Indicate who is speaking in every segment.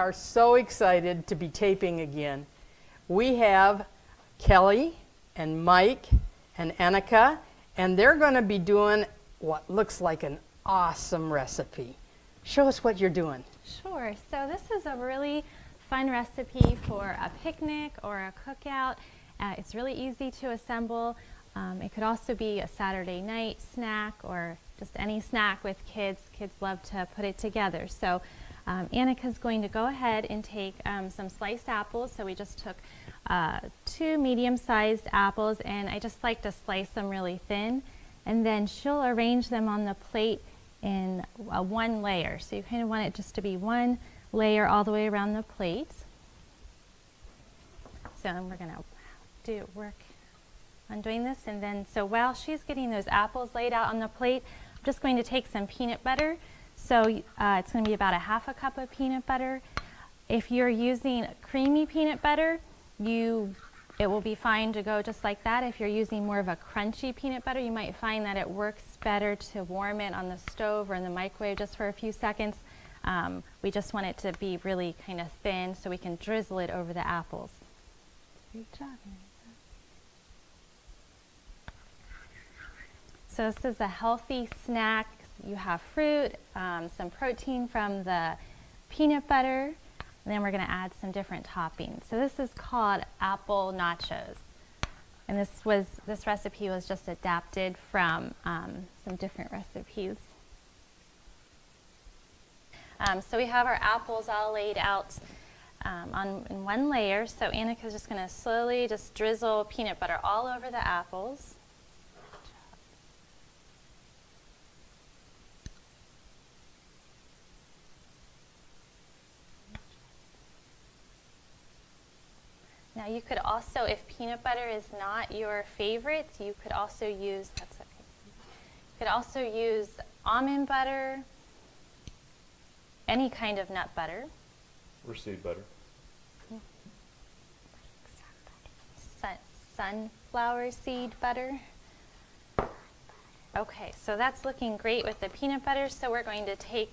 Speaker 1: are so excited to be taping again. We have Kelly and Mike and Annika, and they're going to be doing what looks like an awesome recipe. Show us what you're doing.
Speaker 2: Sure. So this is a really fun recipe for a picnic or a cookout. It's really easy to assemble. It could also be a Saturday night snack or just any snack with kids. Kids love to put it together. So Annika's going to go ahead and take some sliced apples. So we just took 2 medium-sized apples, and I just like to slice them really thin. And then she'll arrange them on the plate in one layer. So you kind of want it just to be one layer all the way around the plate. So we're going to work on doing this, and then so while she's getting those apples laid out on the plate, I'm just going to take some peanut butter. So it's going to be about a half a cup of peanut butter. If you're using creamy peanut butter, it will be fine to go just like that. If you're using more of a crunchy peanut butter, you might find that it works better to warm it on the stove or in the microwave just for a few seconds. We just want it to be really kind of thin so we can drizzle it over the apples. Great job, Annika. So this is a healthy snack. You have fruit, some protein from the peanut butter, and then we're going to add some different toppings. So this is called apple nachos. And this recipe was just adapted from some different recipes. So we have our apples all laid out in one layer. So Annika's just going to slowly just drizzle peanut butter all over the apples. Now you could also, if peanut butter is not your favorite, you could also use, almond butter, any kind of nut butter.
Speaker 3: Or seed butter.
Speaker 2: Sunflower seed butter. Okay, so that's looking great with the peanut butter. So we're going to take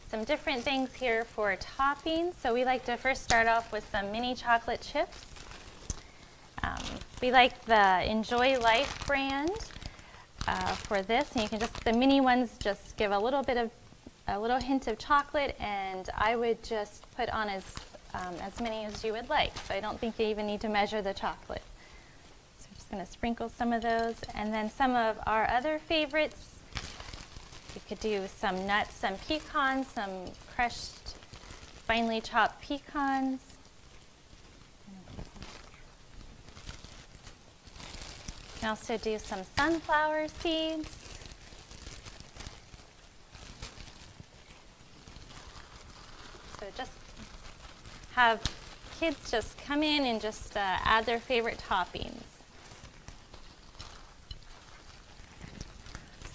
Speaker 2: some different things here for toppings. So we like to first start off with some mini chocolate chips. We like the Enjoy Life brand for this, and you can just, the mini ones just give a little hint of chocolate, and I would just put on as many as you would like. So I don't think you even need to measure the chocolate. So I'm just going to sprinkle some of those, and then some of our other favorites. You could do some nuts, some pecans, some crushed, finely chopped pecans. You can also do some sunflower seeds. So just have kids just come in and just add their favorite toppings.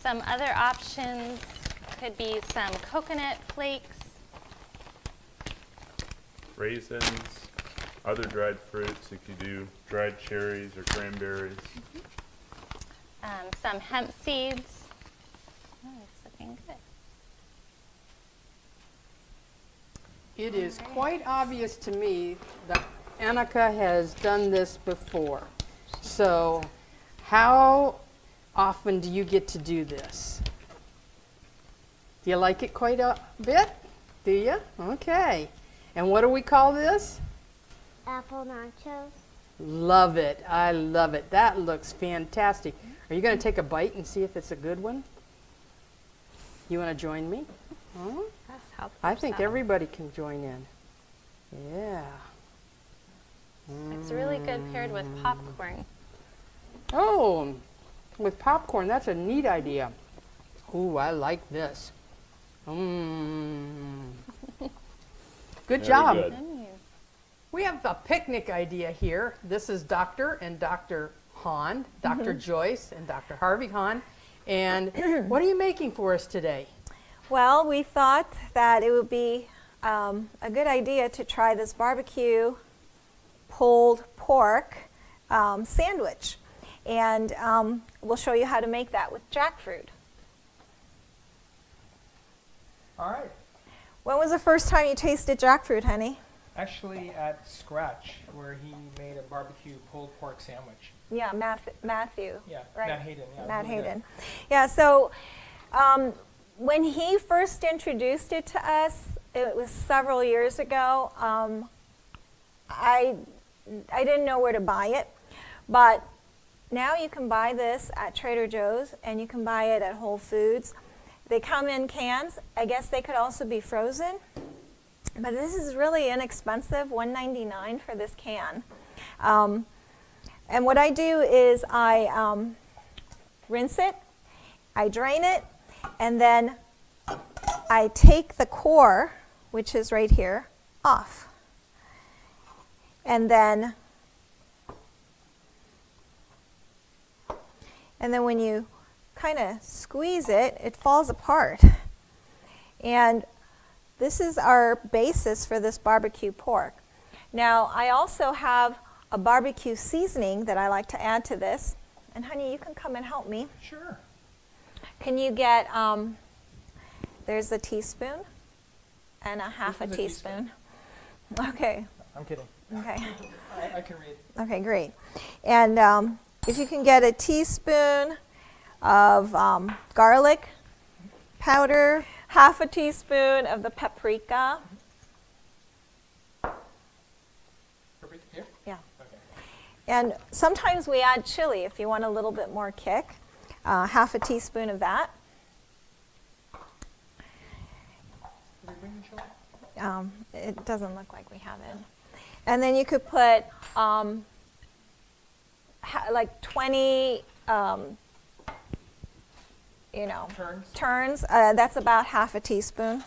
Speaker 2: Some other options could be some coconut flakes,
Speaker 3: Raisins, other dried fruits. You could do dried cherries or cranberries.
Speaker 2: some hemp seeds. Oh, it's looking good.
Speaker 1: It is quite obvious to me that Annika has done this before. So how often do you get to do this? Do you like it quite a bit? Do you? Okay. And what do we call this?
Speaker 4: Apple nachos.
Speaker 1: Love it. I love it. That looks fantastic. Are you going to take a bite and see if it's a good one? You want to join me? Huh? I think everybody can join in. Yeah.
Speaker 2: It's really good paired with popcorn.
Speaker 1: Oh, with popcorn, that's a neat idea. Ooh, I like this. Good
Speaker 3: Very
Speaker 1: job.
Speaker 3: good.
Speaker 1: We have a picnic idea here. This is Dr. and Dr. Hahn, Dr. Joyce and Dr. Harvey Hahn. And what are you making for us today?
Speaker 5: Well, we thought that it would be a good idea to try this barbecue pulled pork sandwich. And we'll show you how to make that with jackfruit.
Speaker 1: All right.
Speaker 5: When was the first time you tasted jackfruit, honey?
Speaker 6: Actually, at Scratch, where he made a barbecue pulled pork sandwich.
Speaker 5: Yeah, Matthew.
Speaker 6: Yeah,
Speaker 5: Right.
Speaker 6: Matt Hayden. Yeah,
Speaker 5: Matt
Speaker 6: really good.
Speaker 5: Hayden. Yeah, so when he first introduced it to us, it was several years ago. I didn't know where to buy it, but now you can buy this at Trader Joe's and you can buy it at Whole Foods. They come in cans. I guess they could also be frozen, but this is really inexpensive, $1.99 for this can. And what I do is I rinse it, I drain it, and then I take the core, which is right here, off. And then when you kind of squeeze it, it falls apart. And this is our basis for this barbecue pork. Now, I also have a barbecue seasoning that I like to add to this. And honey, you can come and help me.
Speaker 6: Sure.
Speaker 5: Can you get, there's a teaspoon and a half a
Speaker 6: This is a
Speaker 5: teaspoon. Okay,
Speaker 6: I'm kidding.
Speaker 5: okay.
Speaker 6: I can read.
Speaker 5: Okay, great. And if you can get a teaspoon of garlic powder, half a teaspoon of the paprika.
Speaker 6: Perfect. Here?
Speaker 5: Yeah.
Speaker 6: Okay.
Speaker 5: And sometimes we add chili if you want a little bit more kick. Half a teaspoon of that.
Speaker 6: Did we bring the chili?
Speaker 5: It doesn't look like we have it. And then you could put like 20, turns. That's about half a teaspoon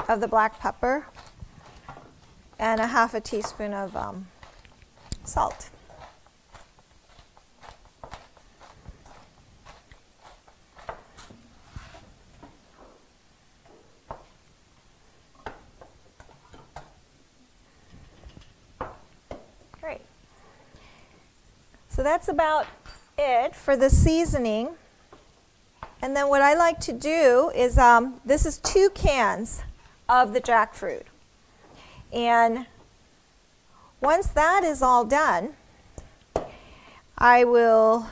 Speaker 5: of the black pepper and a half a teaspoon of salt. Great. So that's about it for the seasoning. And then what I like to do is, this is 2 cans of the jackfruit. And once that is all done, I will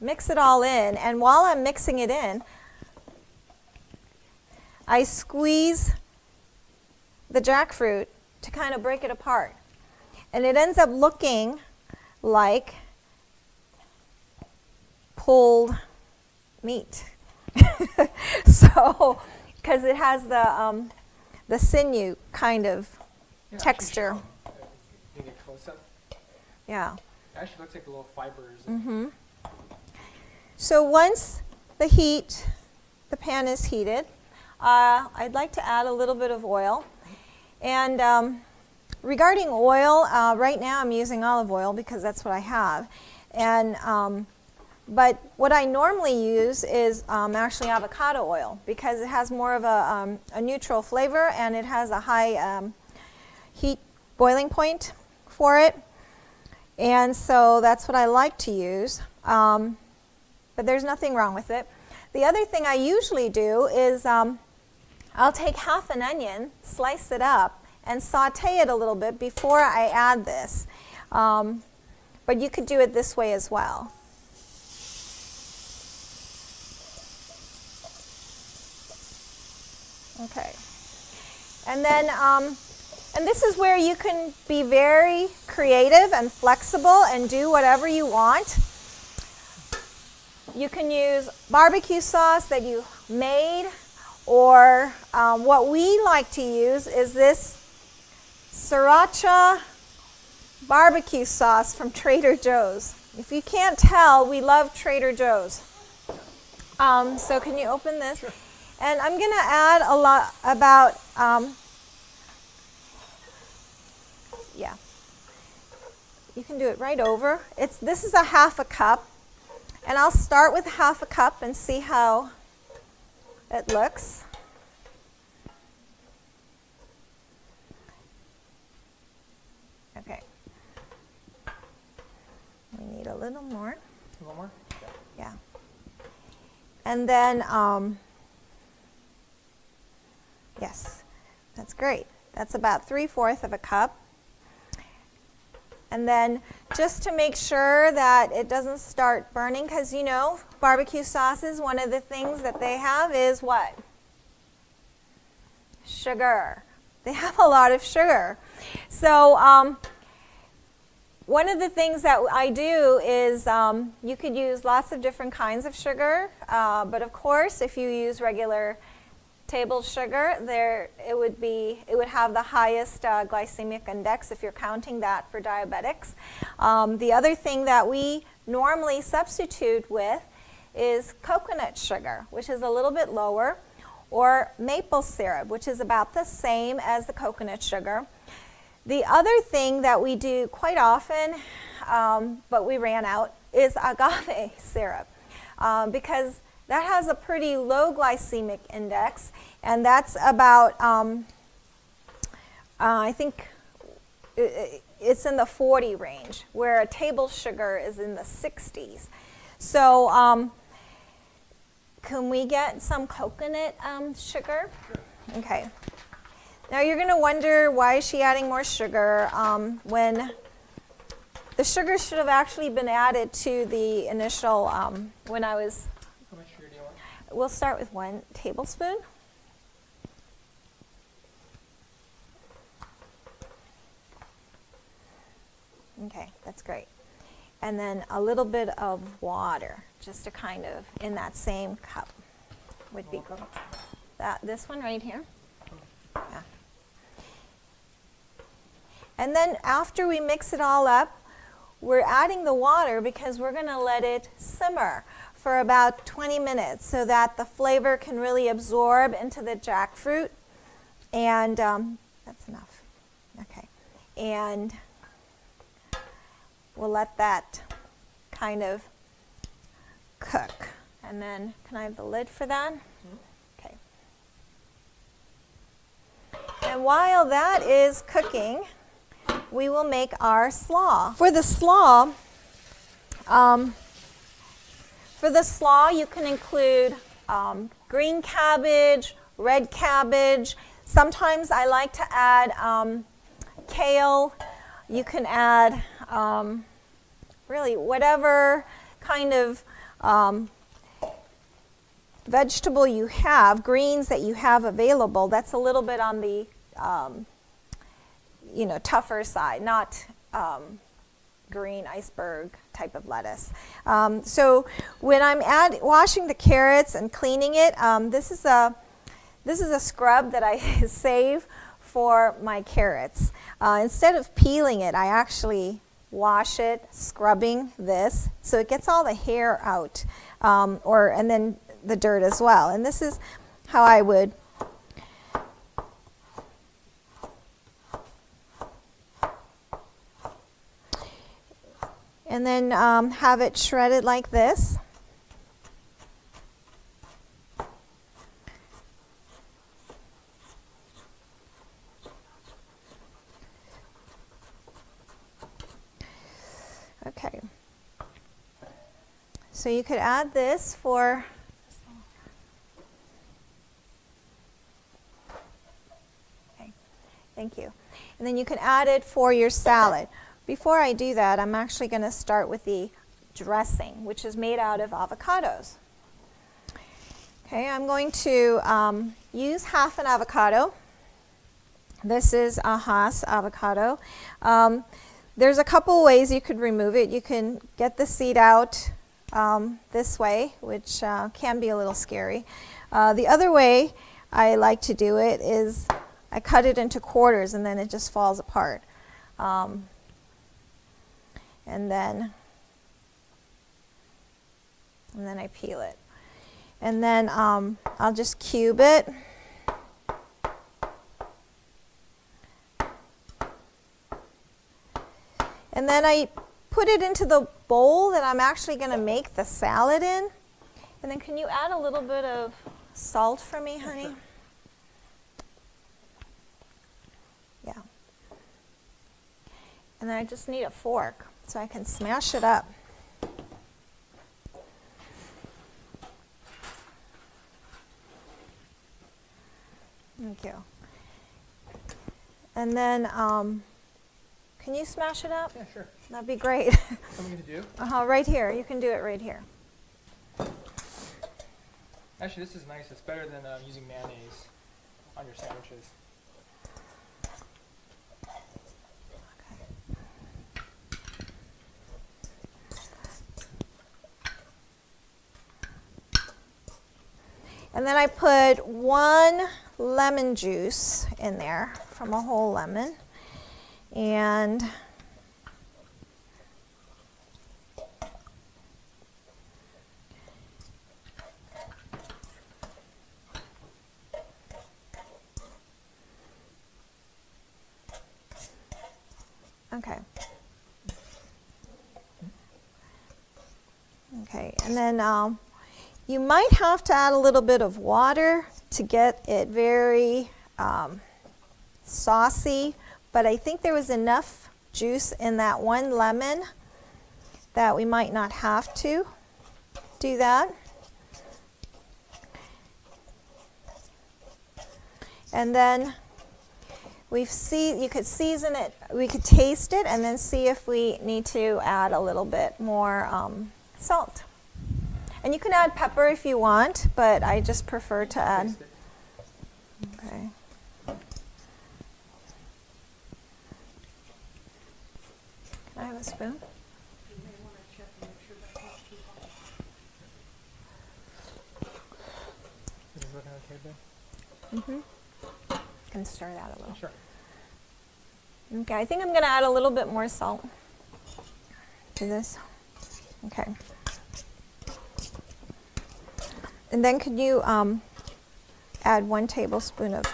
Speaker 5: mix it all in. And while I'm mixing it in, I squeeze the jackfruit to kind of break it apart. And it ends up looking like pulled meat. So, because it has the sinew kind of
Speaker 6: Yeah,
Speaker 5: texture.
Speaker 6: Actually, you can get close up.
Speaker 5: Yeah.
Speaker 6: It actually looks like little fibers.
Speaker 5: Mm-hmm. So once the pan is heated, I'd like to add a little bit of oil. And regarding oil, right now I'm using olive oil because that's what I have. And but what I normally use is actually avocado oil because it has more of a neutral flavor and it has a high heat boiling point for it. And so that's what I like to use. But there's nothing wrong with it. The other thing I usually do is I'll take half an onion, slice it up, and saute it a little bit before I add this. But you could do it this way as well. Okay. And then, and this is where you can be very creative and flexible and do whatever you want. You can use barbecue sauce that you made, or what we like to use is this sriracha barbecue sauce from Trader Joe's. If you can't tell, we love Trader Joe's. So can you open this? Sure. And I'm going to add a lot about, yeah, you can do it right over. This is a half a cup, and I'll start with half a cup and see how it looks. Okay. We need a little more.
Speaker 6: A little more? Okay.
Speaker 5: Yeah. And then, yes, That's great. That's about 3/4 of a cup. And then just to make sure that it doesn't start burning, because you know, barbecue sauces, one of the things that they have is what? Sugar. They have a lot of sugar. So one of the things that I do is you could use lots of different kinds of sugar, but of course, if you use regular table sugar, it would have the highest glycemic index if you're counting that for diabetics. The other thing that we normally substitute with is coconut sugar, which is a little bit lower, or maple syrup, which is about the same as the coconut sugar. The other thing that we do quite often, but we ran out, is agave syrup, because that has a pretty low glycemic index, and that's about, I think it's in the 40 range, where a table sugar is in the 60s. So can we get some coconut sugar? Sure. Okay. Now you're going to wonder, why is she adding more sugar when the sugar should have actually been added to the initial, when I was...
Speaker 6: How much sugar do you want?
Speaker 5: We'll start with 1 tablespoon. Okay, that's great. And then a little bit of water, just to kind of, in that same cup, would be good. This one right here. Yeah. And then after we mix it all up, we're adding the water because we're going to let it simmer for about 20 minutes so that the flavor can really absorb into the jackfruit. And that's enough. Okay. And we'll let that kind of cook. And then, can I have the lid for that? Okay. And while that is cooking, we will make our slaw. For the slaw, you can include green cabbage, red cabbage. Sometimes I like to add kale. You can add really whatever kind of vegetable you have, greens that you have available. That's a little bit on the tougher side, not green iceberg type of lettuce. So when I'm washing the carrots and cleaning it, this is a scrub that I save for my carrots. Instead of peeling it, I actually wash it, scrubbing this, so it gets all the hair out, and then the dirt as well. And this is how I would and then have it shredded like this. Okay. So you could add this for thank you. And then you can add it for your salad. Before I do that, I'm actually going to start with the dressing, which is made out of avocados. Okay, I'm going to use half an avocado. This is a Hass avocado. There's a couple ways you could remove it. You can get the seed out this way, which can be a little scary. The other way I like to do it is I cut it into quarters and then it just falls apart. And then I peel it. And then I'll just cube it. And then I put it into the bowl that I'm actually going to make the salad in. And then can you add a little bit of salt for me, honey? Yeah. And then I just need a fork so I can smash it up. Thank you. And then, can you smash it up?
Speaker 6: Yeah, sure.
Speaker 5: That'd be great.
Speaker 6: Something to do?
Speaker 5: Right here. You can do it right here.
Speaker 6: Actually, this is nice. It's better than using mayonnaise on your sandwiches.
Speaker 5: And then I put 1 lemon juice in there from a whole lemon. And okay. Okay, and then you might have to add a little bit of water to get it very saucy, but I think there was enough juice in that 1 lemon that we might not have to do that. And then you could season it, we could taste it and then see if we need to add a little bit more salt. And you can add pepper if you want, but I just prefer to add. Okay. Can I have a spoon?
Speaker 6: Is this looking okay there?
Speaker 5: Mm-hmm. Can stir that a little.
Speaker 6: Sure.
Speaker 5: Okay, I think I'm going to add a little bit more salt to this. Okay. And then could you add 1 tablespoon of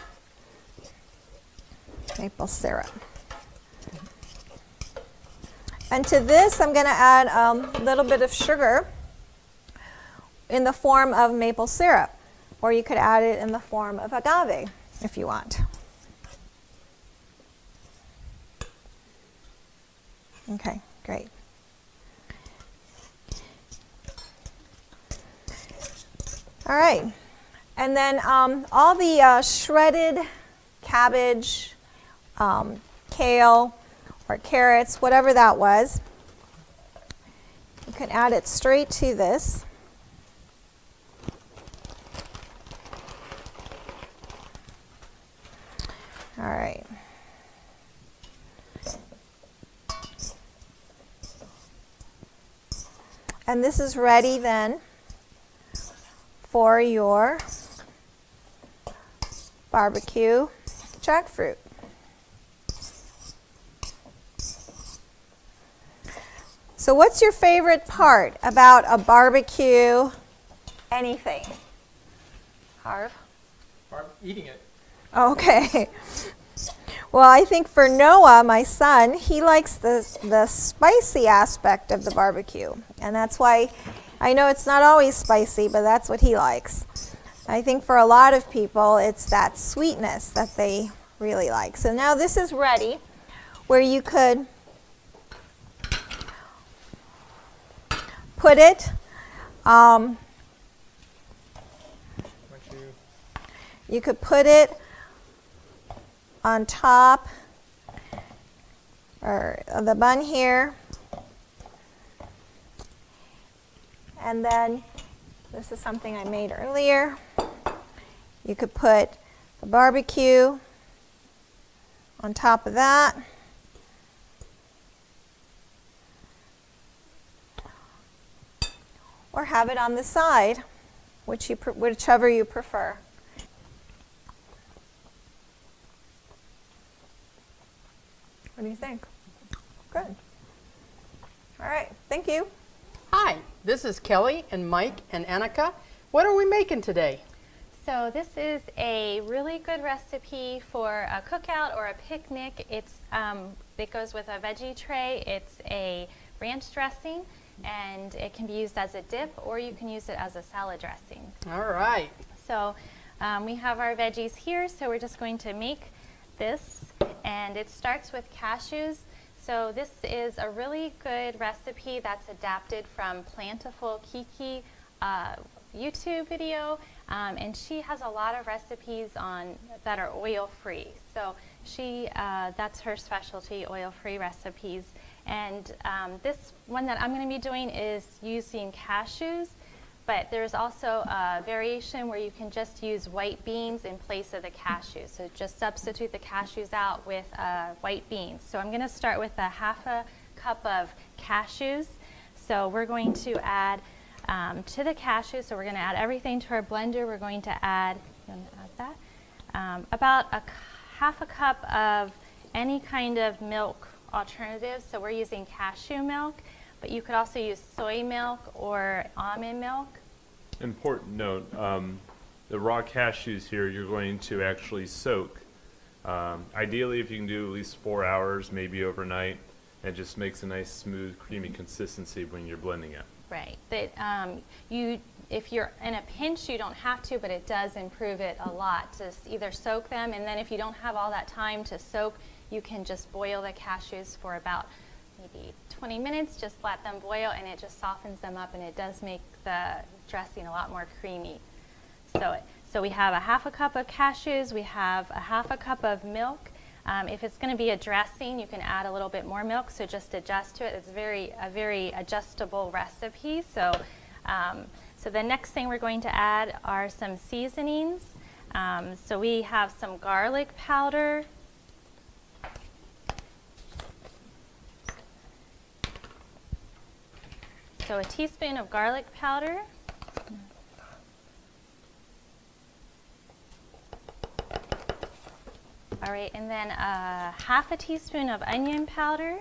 Speaker 5: maple syrup. And to this, I'm going to add a little bit of sugar in the form of maple syrup, or you could add it in the form of agave if you want. Okay, great. All right, and then all the shredded cabbage, kale, or carrots, whatever that was, you can add it straight to this. All right. And this is ready then for your barbecue jackfruit. So what's your favorite part about a barbecue anything? Harv?
Speaker 6: Eating it.
Speaker 5: Okay. Well, I think for Noah, my son, he likes the spicy aspect of the barbecue. And that's why, I know it's not always spicy, but that's what he likes. I think for a lot of people, it's that sweetness that they really like. So now this is ready, where you could put it, you could put it on top or the bun here, and then this is something I made earlier. You could put the barbecue on top of that. Or have it on the side, whichever you prefer. What do you think? Good. All right, thank you.
Speaker 1: Hi, this is Kelly and Mike and Annika. What are we making today?
Speaker 2: So this is a really good recipe for a cookout or a picnic. It goes with a veggie tray. It's a ranch dressing, and it can be used as a dip, or you can use it as a salad dressing.
Speaker 1: All right.
Speaker 2: So we have our veggies here, so we're just going to make this, and it starts with cashews. So this is a really good recipe that's adapted from Plantiful Kiki YouTube video, and she has a lot of recipes that are oil-free. So that's her specialty, oil-free recipes. And this one that I'm going to be doing is using cashews, but there's also a variation where you can just use white beans in place of the cashews. So just substitute the cashews out with white beans. So I'm going to start with a half a cup of cashews. So we're going to add to the cashews, so we're going to add everything to our blender. We're going to add, about half a cup of any kind of milk alternative. So we're using cashew milk, but you could also use soy milk or almond milk.
Speaker 3: Important note, the raw cashews here you're going to actually soak. Ideally, if you can do at least 4 hours, maybe overnight, it just makes a nice smooth creamy consistency when you're blending it.
Speaker 2: Right. That if you're in a pinch, you don't have to, but it does improve it a lot to either soak them, and then if you don't have all that time to soak, you can just boil the cashews for about maybe 20 minutes. Just let them boil, and it just softens them up, and it does make the dressing a lot more creamy. So we have a half a cup of cashews. We have a half a cup of milk. If it's going to be a dressing, you can add a little bit more milk, so just adjust to it. It's a very adjustable recipe. So the next thing we're going to add are some seasonings. So we have some garlic powder. So a teaspoon of garlic powder. All right, and then half a teaspoon of onion powder.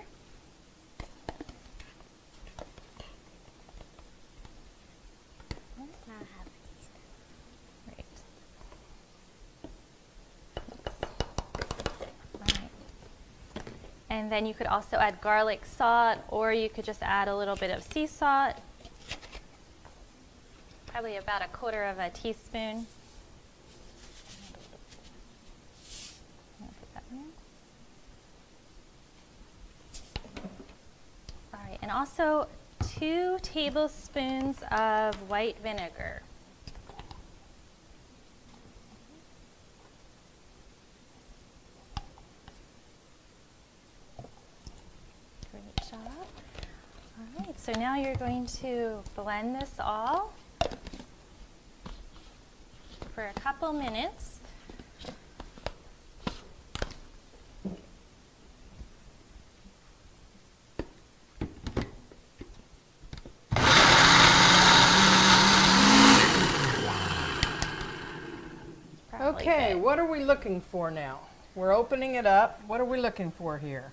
Speaker 2: Right. All right. And then you could also add garlic salt, or you could just add a little bit of sea salt. Probably about 1/4 of a teaspoon. All right, and also 2 tablespoons of white vinegar. Great job. All right, so now you're going to blend this all for a couple minutes.
Speaker 1: Okay, what are we looking for now? We're opening it up. What are we looking for here?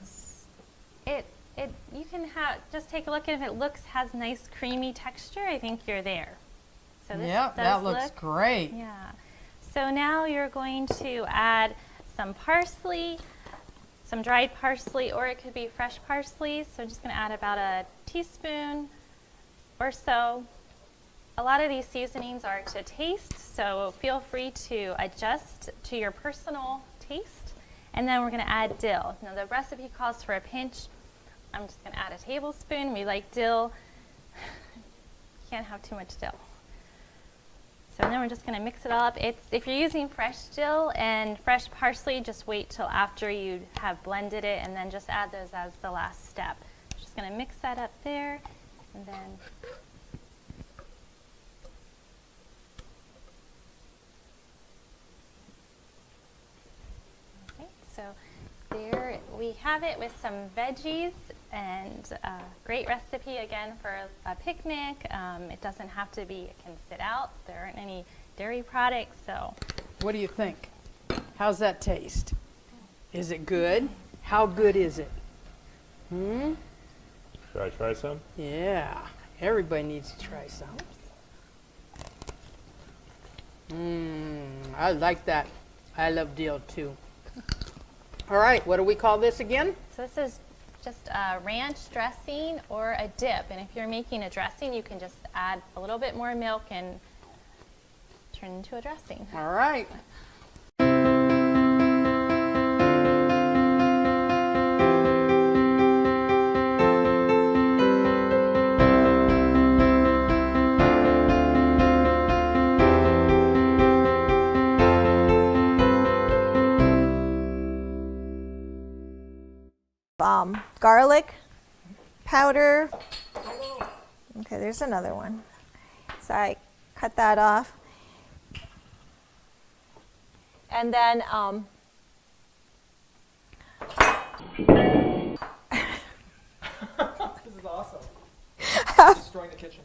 Speaker 2: You can just take a look, and if it has nice creamy texture, I think you're there. So this
Speaker 1: Yep,
Speaker 2: does
Speaker 1: that looks great.
Speaker 2: Yeah. So now you're going to add some parsley, some dried parsley, or it could be fresh parsley. So I'm just going to add about a teaspoon or so. A lot of these seasonings are to taste, so feel free to adjust to your personal taste. And then we're going to add dill. Now the recipe calls for a pinch. I'm just going to add a tablespoon. We like dill. Can't have too much dill. So then we're just going to mix it all up. If you're using fresh dill and fresh parsley, just wait till after you have blended it, and then just add those as the last step. Just going to mix that up there, and then so there we have it with some veggies, and a great recipe again for a picnic. It doesn't have to be, it can sit out. There aren't any dairy products, so.
Speaker 1: What do you think? How's that taste? Is it good? How good is it?
Speaker 3: Should I try some?
Speaker 1: Yeah, everybody needs to try some. I like that. I love dill too. All right, what do we call this again?
Speaker 2: So this is just a ranch dressing or a dip. And if you're making a dressing, you can just add a little bit more milk and turn into a dressing.
Speaker 1: All right.
Speaker 5: garlic powder. Okay, there's another one. So I cut that off. And then
Speaker 6: This is awesome. Destroying the kitchen.